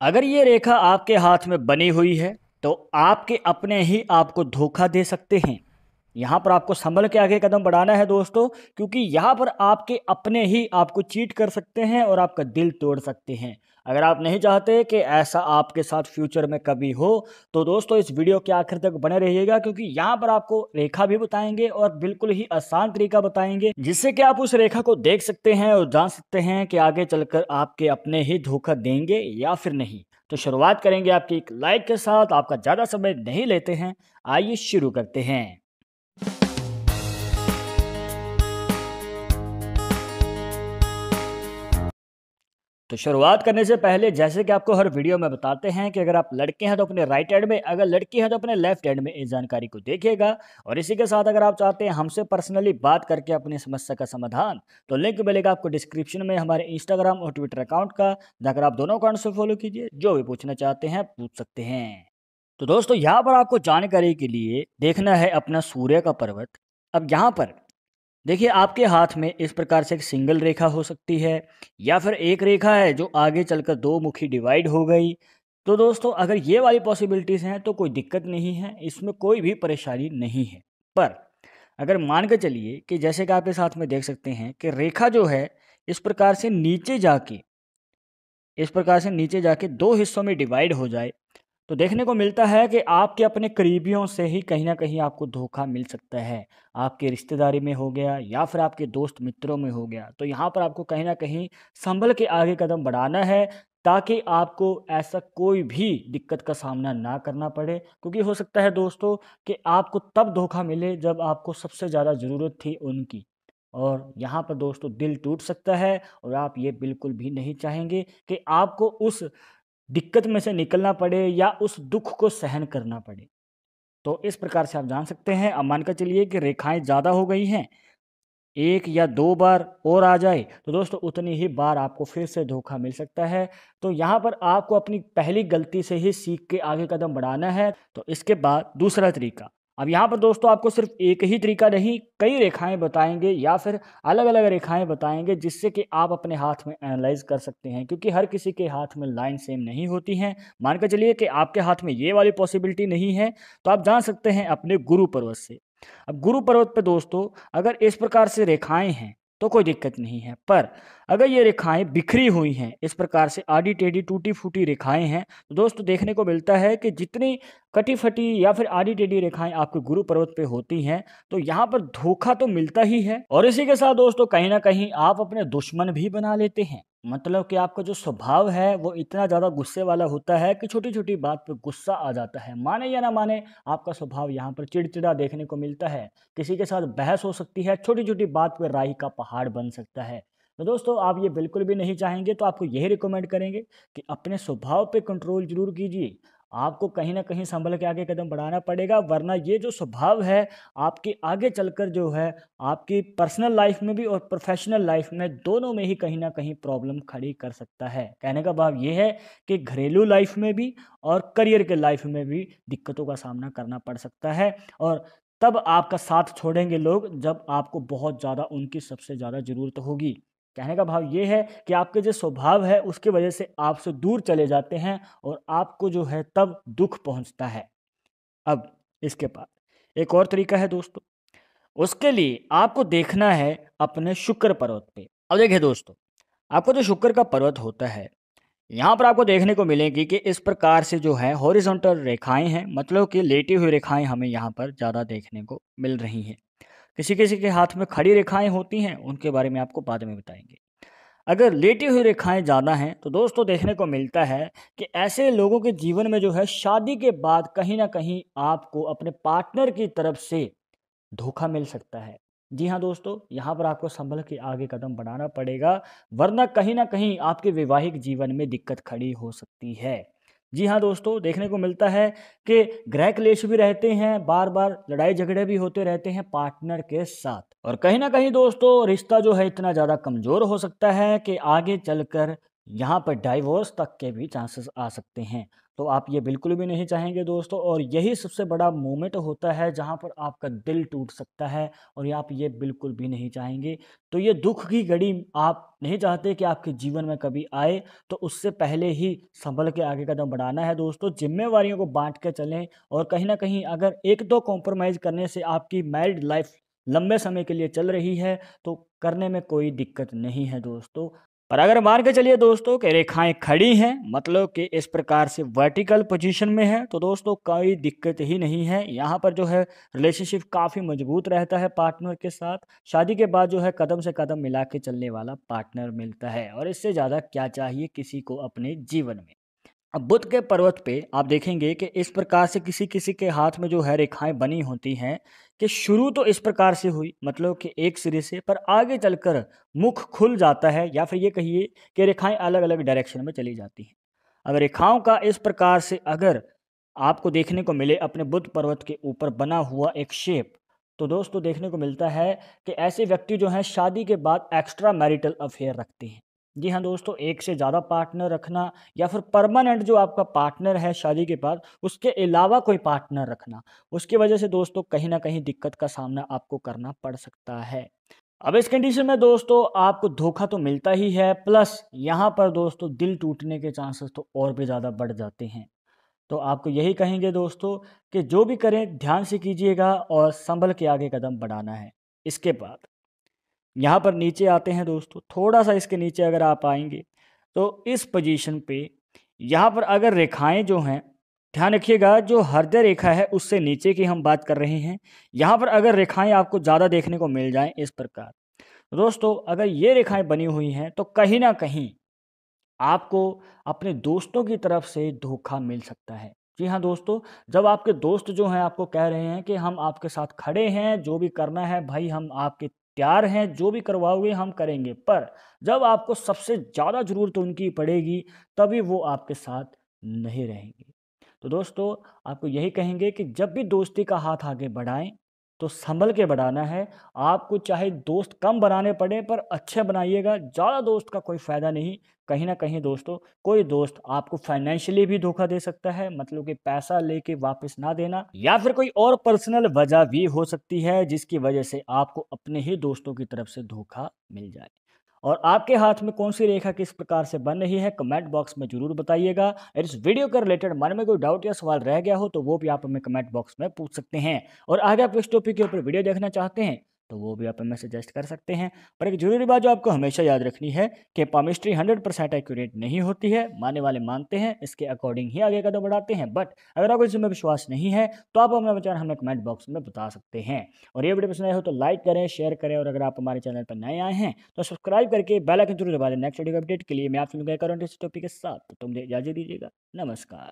अगर ये रेखा आपके हाथ में बनी हुई है तो आपके अपने ही आपको धोखा दे सकते हैं। यहाँ पर आपको संभल के आगे कदम बढ़ाना है दोस्तों, क्योंकि यहाँ पर आपके अपने ही आपको चीट कर सकते हैं और आपका दिल तोड़ सकते हैं। अगर आप नहीं चाहते कि ऐसा आपके साथ फ्यूचर में कभी हो तो दोस्तों इस वीडियो के आखिर तक बने रहिएगा, क्योंकि यहाँ पर आपको रेखा भी बताएंगे और बिल्कुल ही आसान तरीका बताएंगे जिससे कि आप उस रेखा को देख सकते हैं और जान सकते हैं कि आगे चलकर आपके अपने ही धोखा देंगे या फिर नहीं। तो शुरुआत करेंगे आपकी एक लाइक के साथ। आपका ज़्यादा समय नहीं लेते हैं, आइए शुरू करते हैं। तो शुरुआत करने से पहले जैसे कि आपको हर वीडियो में बताते हैं कि अगर आप लड़के हैं तो अपने राइट हैंड में, अगर लड़की है तो अपने लेफ्ट हैंड में इस जानकारी को देखिएगा। और इसी के साथ अगर आप चाहते हैं हमसे पर्सनली बात करके अपनी समस्या का समाधान, तो लिंक मिलेगा आपको डिस्क्रिप्शन में हमारे इंस्टाग्राम और ट्विटर अकाउंट का, जाकर आप दोनों अकाउंट से फॉलो कीजिए। जो भी पूछना चाहते हैं पूछ सकते हैं। तो दोस्तों यहाँ पर आपको जानकारी के लिए देखना है अपना सूर्य का पर्वत। अब यहाँ पर देखिए आपके हाथ में इस प्रकार से एक सिंगल रेखा हो सकती है, या फिर एक रेखा है जो आगे चलकर दो मुखी डिवाइड हो गई। तो दोस्तों अगर ये वाली पॉसिबिलिटीज़ हैं तो कोई दिक्कत नहीं है, इसमें कोई भी परेशानी नहीं है। पर अगर मान के चलिए कि जैसे कि आप इस हाथ में देख सकते हैं कि रेखा जो है इस प्रकार से नीचे जाके, इस प्रकार से नीचे जाके दो हिस्सों में डिवाइड हो जाए, तो देखने को मिलता है कि आपके अपने करीबियों से ही कहीं ना कहीं आपको धोखा मिल सकता है। आपके रिश्तेदारी में हो गया या फिर आपके दोस्त मित्रों में हो गया। तो यहाँ पर आपको कहीं ना कहीं संभल के आगे कदम बढ़ाना है, ताकि आपको ऐसा कोई भी दिक्कत का सामना ना करना पड़े। क्योंकि हो सकता है दोस्तों कि आपको तब धोखा मिले जब आपको सबसे ज़्यादा ज़रूरत थी उनकी, और यहाँ पर दोस्तों दिल टूट सकता है। और आप ये बिल्कुल भी नहीं चाहेंगे कि आपको उस दिक्कत में से निकलना पड़े या उस दुख को सहन करना पड़े। तो इस प्रकार से आप जान सकते हैं। अब मान कर चलिए कि रेखाएं ज़्यादा हो गई हैं, एक या दो बार और आ जाए तो दोस्तों उतनी ही बार आपको फिर से धोखा मिल सकता है। तो यहाँ पर आपको अपनी पहली गलती से ही सीख के आगे कदम बढ़ाना है। तो इसके बाद दूसरा तरीका, अब यहाँ पर दोस्तों आपको सिर्फ एक ही तरीका नहीं, कई रेखाएं बताएंगे या फिर अलग अलग रेखाएं बताएंगे, जिससे कि आप अपने हाथ में एनालाइज कर सकते हैं। क्योंकि हर किसी के हाथ में लाइन सेम नहीं होती हैं। मान कर चलिए कि आपके हाथ में ये वाली पॉसिबिलिटी नहीं है, तो आप जान सकते हैं अपने गुरु पर्वत से। अब गुरु पर्वत पे दोस्तों अगर इस प्रकार से रेखाएं हैं तो कोई दिक्कत नहीं है। पर अगर ये रेखाएं बिखरी हुई हैं, इस प्रकार से आडी टेढ़ी टूटी फूटी रेखाएं हैं, तो दोस्तों देखने को मिलता है कि जितनी कटी फटी या फिर आडी टेढ़ी रेखाएं आपके गुरु पर्वत पे होती हैं, तो यहाँ पर धोखा तो मिलता ही है। और इसी के साथ दोस्तों कहीं ना कहीं आप अपने दुश्मन भी बना लेते हैं। मतलब कि आपका जो स्वभाव है वो इतना ज़्यादा गुस्से वाला होता है कि छोटी छोटी बात पे गुस्सा आ जाता है। माने या ना माने, आपका स्वभाव यहाँ पर चिड़चिड़ा देखने को मिलता है। किसी के साथ बहस हो सकती है, छोटी छोटी बात पर राही का पहाड़ बन सकता है। तो दोस्तों आप ये बिल्कुल भी नहीं चाहेंगे, तो आपको यही रिकमेंड करेंगे कि अपने स्वभाव पे कंट्रोल जरूर कीजिए। आपको कहीं ना कहीं संभल के आगे कदम बढ़ाना पड़ेगा, वरना ये जो स्वभाव है आपके आगे चलकर जो है आपकी पर्सनल लाइफ में भी और प्रोफेशनल लाइफ में दोनों में ही कहीं ना कहीं प्रॉब्लम खड़ी कर सकता है। कहने का भाव ये है कि घरेलू लाइफ में भी और करियर के लाइफ में भी दिक्कतों का सामना करना पड़ सकता है। और तब आपका साथ छोड़ेंगे लोग जब आपको बहुत ज़्यादा उनकी सबसे ज़्यादा ज़रूरत होगी। कहने का भाव ये है कि आपके जो स्वभाव है उसकी वजह से आपसे दूर चले जाते हैं और आपको जो है तब दुख पहुंचता है। अब इसके बाद एक और तरीका है दोस्तों, उसके लिए आपको देखना है अपने शुक्र पर्वत पे। अब देखिए दोस्तों, आपको जो शुक्र का पर्वत होता है, यहाँ पर आपको देखने को मिलेगी कि इस प्रकार से जो है हॉरिजॉन्टल रेखाएं हैं, मतलब कि लेटी हुई रेखाएं हमें यहाँ पर ज़्यादा देखने को मिल रही हैं। किसी किसी के हाथ में खड़ी रेखाएं होती हैं, उनके बारे में आपको बाद में बताएंगे। अगर लेटी हुई रेखाएं ज़्यादा हैं तो दोस्तों देखने को मिलता है कि ऐसे लोगों के जीवन में जो है शादी के बाद कहीं ना कहीं आपको अपने पार्टनर की तरफ से धोखा मिल सकता है। जी हाँ दोस्तों, यहाँ पर आपको संभल के आगे कदम बढ़ाना पड़ेगा, वरना कहीं ना कहीं आपके वैवाहिक जीवन में दिक्कत खड़ी हो सकती है। जी हाँ दोस्तों, देखने को मिलता है कि गृह क्लेश भी रहते हैं, बार बार लड़ाई झगड़े भी होते रहते हैं पार्टनर के साथ। और कहीं ना कहीं दोस्तों रिश्ता जो है इतना ज़्यादा कमज़ोर हो सकता है कि आगे चलकर यहाँ पर डाइवोर्स तक के भी चांसेस आ सकते हैं। तो आप ये बिल्कुल भी नहीं चाहेंगे दोस्तों, और यही सबसे बड़ा मोमेंट होता है जहाँ पर आपका दिल टूट सकता है, और ये आप ये बिल्कुल भी नहीं चाहेंगे। तो ये दुख की घड़ी आप नहीं चाहते कि आपके जीवन में कभी आए, तो उससे पहले ही संभल के आगे कदम बढ़ाना है दोस्तों। जिम्मेवारियों को बांट के चलें, और कहीं ना कहीं अगर एक दो कॉम्प्रोमाइज़ करने से आपकी मैरिड लाइफ लंबे समय के लिए चल रही है, तो करने में कोई दिक्कत नहीं है दोस्तों। और अगर मान के चलिए दोस्तों कि रेखाएं खड़ी हैं, मतलब कि इस प्रकार से वर्टिकल पोजीशन में है, तो दोस्तों कोई दिक्कत ही नहीं है। यहाँ पर जो है रिलेशनशिप काफ़ी मजबूत रहता है पार्टनर के साथ। शादी के बाद जो है कदम से कदम मिला के चलने वाला पार्टनर मिलता है, और इससे ज़्यादा क्या चाहिए किसी को अपने जीवन में। अब बुध के पर्वत पे आप देखेंगे कि इस प्रकार से किसी किसी के हाथ में जो है रेखाएं बनी होती हैं, कि शुरू तो इस प्रकार से हुई, मतलब कि एक सिरे से, पर आगे चलकर मुख खुल जाता है, या फिर ये कहिए कि रेखाएं अलग अलग डायरेक्शन में चली जाती हैं। अब रेखाओं का इस प्रकार से अगर आपको देखने को मिले अपने बुध पर्वत के ऊपर बना हुआ एक शेप, तो दोस्तों देखने को मिलता है कि ऐसे व्यक्ति जो हैं शादी के बाद एक्स्ट्रा मैरिटल अफेयर रखते हैं। जी हाँ दोस्तों, एक से ज़्यादा पार्टनर रखना, या फिर परमानेंट जो आपका पार्टनर है शादी के बाद उसके अलावा कोई पार्टनर रखना, उसकी वजह से दोस्तों कहीं ना कहीं दिक्कत का सामना आपको करना पड़ सकता है। अब इस कंडीशन में दोस्तों आपको धोखा तो मिलता ही है, प्लस यहाँ पर दोस्तों दिल टूटने के चांसेस तो और भी ज़्यादा बढ़ जाते हैं। तो आपको यही कहेंगे दोस्तों कि जो भी करें ध्यान से कीजिएगा, और संभल के आगे कदम बढ़ाना है। इसके बाद यहाँ पर नीचे आते हैं दोस्तों, थोड़ा सा इसके नीचे अगर आप आएंगे, तो इस पोजीशन पे यहाँ पर अगर रेखाएं जो हैं, ध्यान रखिएगा जो हृदय रेखा है उससे नीचे की हम बात कर रहे हैं। यहाँ पर अगर रेखाएं आपको ज़्यादा देखने को मिल जाएं इस प्रकार, दोस्तों अगर ये रेखाएं बनी हुई हैं, तो कहीं ना कहीं आपको अपने दोस्तों की तरफ से धोखा मिल सकता है। जी हाँ दोस्तों, जब आपके दोस्त जो हैं आपको कह रहे हैं कि हम आपके साथ खड़े हैं, जो भी करना है भाई हम आपके तैयार हैं, जो भी करवाओगे हम करेंगे, पर जब आपको सबसे ज़्यादा ज़रूरत उनकी पड़ेगी, तभी वो आपके साथ नहीं रहेंगे। तो दोस्तों आपको यही कहेंगे कि जब भी दोस्ती का हाथ आगे बढ़ाएं, तो संभल के बढ़ाना है। आपको चाहे दोस्त कम बनाने पड़े, पर अच्छे बनाइएगा। ज़्यादा दोस्त का कोई फ़ायदा नहीं। कहीं ना कहीं दोस्तों कोई दोस्त आपको फाइनेंशियली भी धोखा दे सकता है, मतलब कि पैसा लेके वापस ना देना, या फिर कोई और पर्सनल वजह भी हो सकती है जिसकी वजह से आपको अपने ही दोस्तों की तरफ से धोखा मिल जाए। और आपके हाथ में कौन सी रेखा किस प्रकार से बन रही है, कमेंट बॉक्स में जरूर बताइएगा। और इस वीडियो के रिलेटेड मन में कोई डाउट या सवाल रह गया हो, तो वो भी आप हमें कमेंट बॉक्स में पूछ सकते हैं। और आगे आप इस टॉपिक के ऊपर वीडियो देखना चाहते हैं, तो वो भी आप हमें सजेस्ट कर सकते हैं। पर एक जरूरी बात जो आपको हमेशा याद रखनी है कि पामिस्ट्री 100% एक्यूरेट नहीं होती है। मानने वाले मानते हैं, इसके अकॉर्डिंग ही आगे कदम बढ़ाते हैं। बट अगर आपको इसमें विश्वास नहीं है, तो आप अपना विचार हमें कमेंट बॉक्स में बता सकते हैं। और ये वीडियो पसंद आए हो तो लाइक करें, शेयर करें, और अगर आप हमारे चैनल पर नए आए हैं तो सब्सक्राइब करके बेल आइकन जरूर दबा दें नेक्स्ट वीडियो अपडेट के लिए। मैं आपसे मिलूंगा करंट टॉपिक के साथ, तो तुम इजाजत दीजिएगा। नमस्कार।